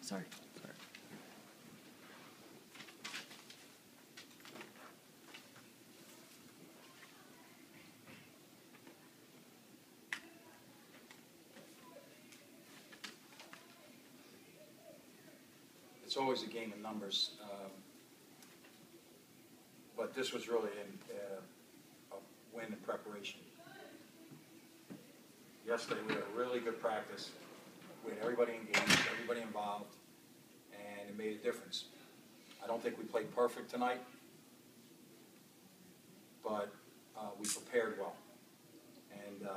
Sorry. It's always a game of numbers, but this was really a win in preparation. Yesterday we had a really good practice. We had everybody engaged, everybody involved, and it made a difference. I don't think we played perfect tonight, but we prepared well. And,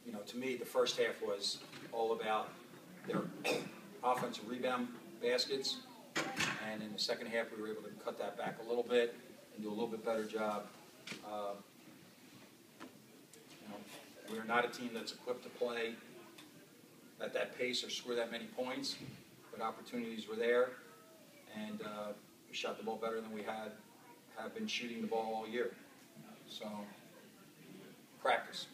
you know, to me, the first half was all about their offensive rebound baskets, and in the second half we were able to cut that back a little bit and do a little bit better job. You know, we're not a team that's equipped to play at that pace or score that many points, but opportunities were there, and we shot the ball better than we have been shooting the ball all year. So practice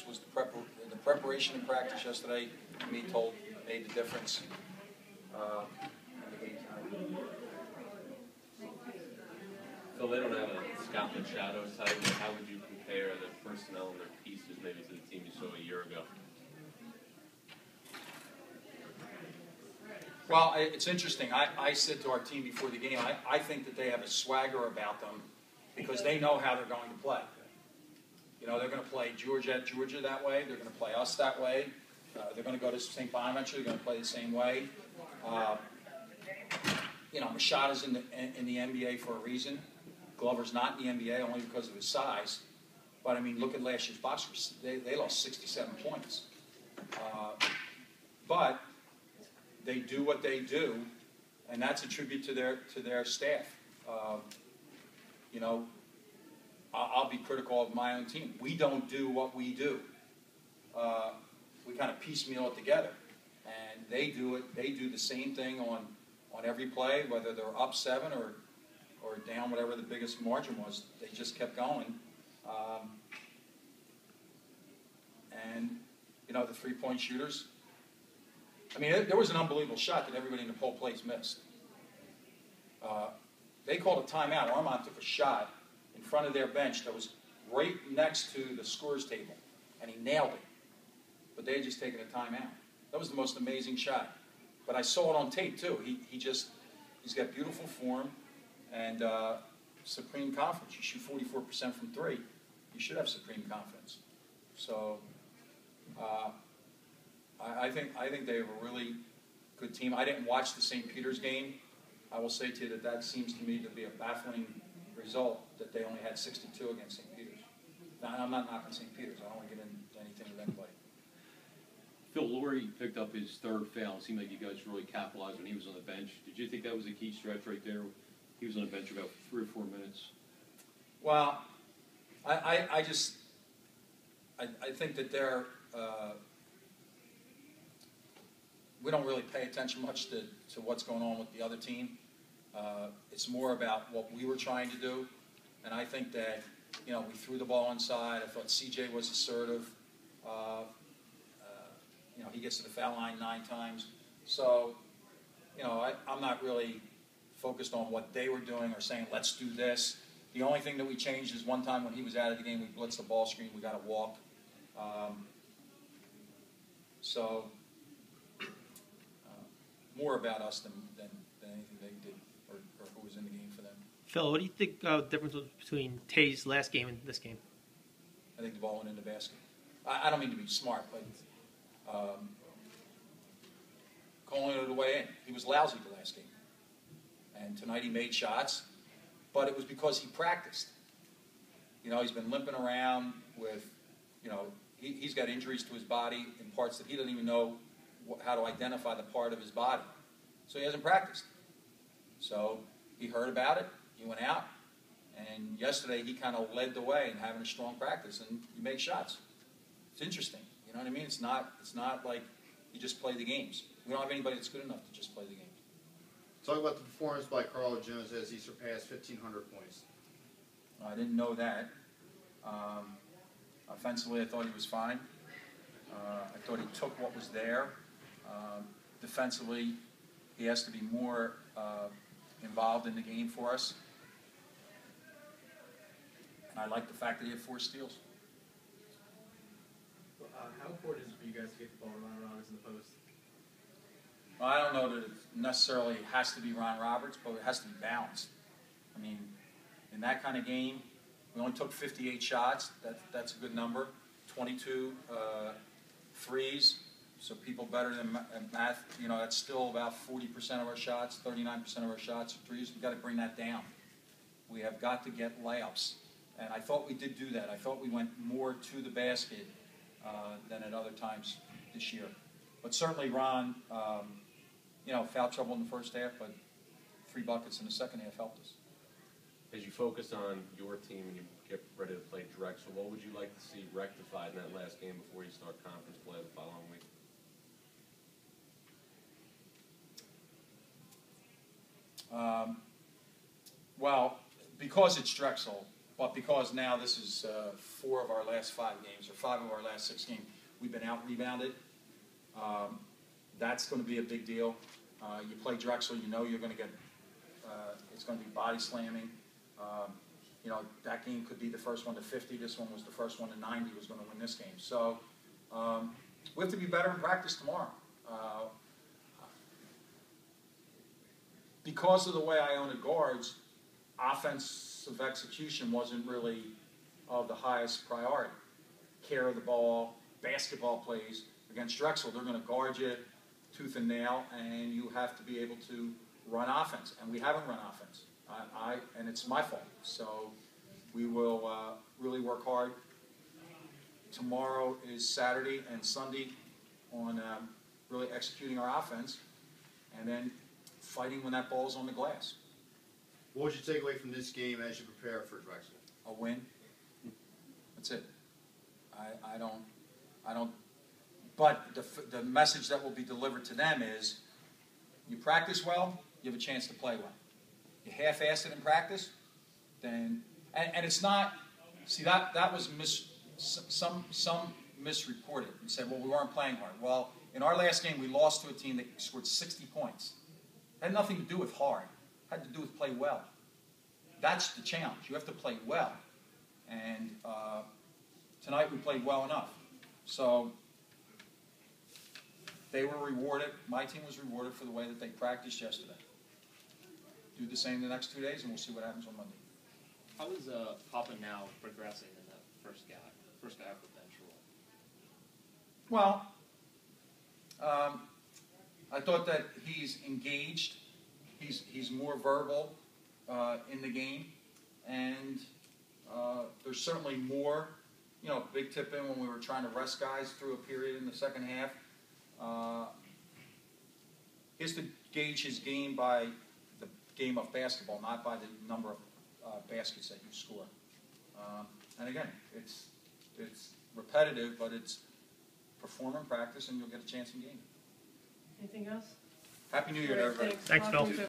was the preparation in practice yesterday, to me, made the difference. Phil, they don't have a Scotland shadow type. How would you compare the personnel and their pieces maybe to the team you saw a year ago? Well, it's interesting. I said to our team before the game, I think that they have a swagger about them because they know how they're going to play. You know, they're going to play Georgia at Georgia that way. They're going to play us that way. They're going to go to St. Bonaventure. They're going to play the same way. You know, Machada's in the NBA for a reason. Glover's not in the NBA only because of his size. But, I mean, look at last year's Boxers. They lost 67 points. But they do what they do, and that's a tribute to their staff. You know, I'll be critical of my own team. We don't do what we do. We kind of piecemeal it together, and they do it. They do the same thing on every play, whether they're up 7 or down whatever the biggest margin was. They just kept going, and you know, the 3-point shooters. I mean, there was an unbelievable shot that everybody in the whole place missed. They called a timeout. Armand took a shot in front of their bench that was right next to the scorer's table, and he nailed it. But they had just taken a timeout. That was the most amazing shot. But I saw it on tape too. He's got beautiful form and supreme confidence. You shoot 44% from 3, you should have supreme confidence. So I think they have a really good team. I didn't watch the St. Peter's game. I will say to you that seems to me to be a baffling result that they only had 62 against St. Peter's. Now, I'm not knocking St. Peter's. I don't want to get into anything with anybody. Phil, Laurie picked up his 3rd foul. It seemed like you guys really capitalized when he was on the bench. Did you think that was a key stretch right there? He was on the bench for about 3 or 4 minutes. Well, I think that they're we don't really pay attention much to what's going on with the other team. It's more about what we were trying to do, and I think that, you know, we threw the ball inside. I thought CJ was assertive. You know, he gets to the foul line 9 times. So, you know, I'm not really focused on what they were doing or saying, let's do this. The only thing that we changed is one time when he was out of the game, we blitzed the ball screen, we got a walk. More about us than anything they did or who was in the game for them. Phil, what do you think the difference was between Tay's last game and this game? I think the ball went in the basket. I don't mean to be smart, but calling it away in. He was lousy the last game. And tonight he made shots, but it was because he practiced. You know, he's been limping around with, you know, he's got injuries to his body in parts that he doesn't even know how to identify the part of his body. So he hasn't practiced. So he heard about it, he went out, and yesterday he kind of led the way in having a strong practice, and he made shots. It's interesting, you know what I mean? It's not like you just play the games. We don't have anybody that's good enough to just play the games. Talk about the performance by Carl Jones as he surpassed 1,500 points. I didn't know that. Offensively, I thought he was fine. I thought he took what was there. defensively, he has to be more involved in the game for us. And I like the fact that he had 4 steals. How important is it for you guys to get the ball to Ron Roberts in the post? Well, I don't know that it necessarily has to be Ron Roberts, but it has to be balanced. I mean, in that kind of game, we only took 58 shots. That's a good number. 22 threes. So people better than math, you know, that's still about 40% of our shots, 39% of our shots are threes. We've got to bring that down. We have got to get layups. And I thought we did do that. I thought we went more to the basket than at other times this year. But certainly Ron, you know, foul trouble in the first half, but 3 buckets in the second half helped us. As you focus on your team and you get ready to play Drexel, what would you like to see rectified in that last game before you start conference play the following week? Well, because it's Drexel, but because now this is 4 of our last 5 games, or 5 of our last 6 games, we've been out-rebounded. That's going to be a big deal. You play Drexel, you know you're going to get, it's going to be body slamming. You know, that game could be the first one to 50. This one was the first one to 90, was going to win this game. So we have to be better in practice tomorrow. Because of the way Iona guards, offensive execution wasn't really of the highest priority. Care of the ball, basketball plays. Against Drexel, they're going to guard you tooth and nail, and you have to be able to run offense. And we haven't run offense. And it's my fault. So we will really work hard. Tomorrow is Saturday and Sunday on really executing our offense, and then fighting when that ball's on the glass. What would you take away from this game as you prepare for Drexel? A win. That's it. I don't. But the message that will be delivered to them is: you practice well, you have a chance to play well. You half-ass it in practice, then and it's not. See, that was some misreported and said, well, we weren't playing hard. Well, in our last game, we lost to a team that scored 60 points. It had nothing to do with hard. It had to do with play well. That's the challenge. You have to play well. And tonight we played well enough. So they were rewarded. My team was rewarded for the way that they practiced yesterday. Do the same the next 2 days, and we'll see what happens on Monday. How is Papa now progressing in that first guy off the bench role? Well, I thought that he's engaged. He's more verbal in the game, and there's certainly more. You know, big tip in when we were trying to rest guys through a period in the second half. Is to gauge his game by the game of basketball, not by the number of baskets that you score. And again, it's repetitive, but it's perform in practice, and you'll get a chance in game. Anything else? Happy New Year to everybody. Thanks, Phil.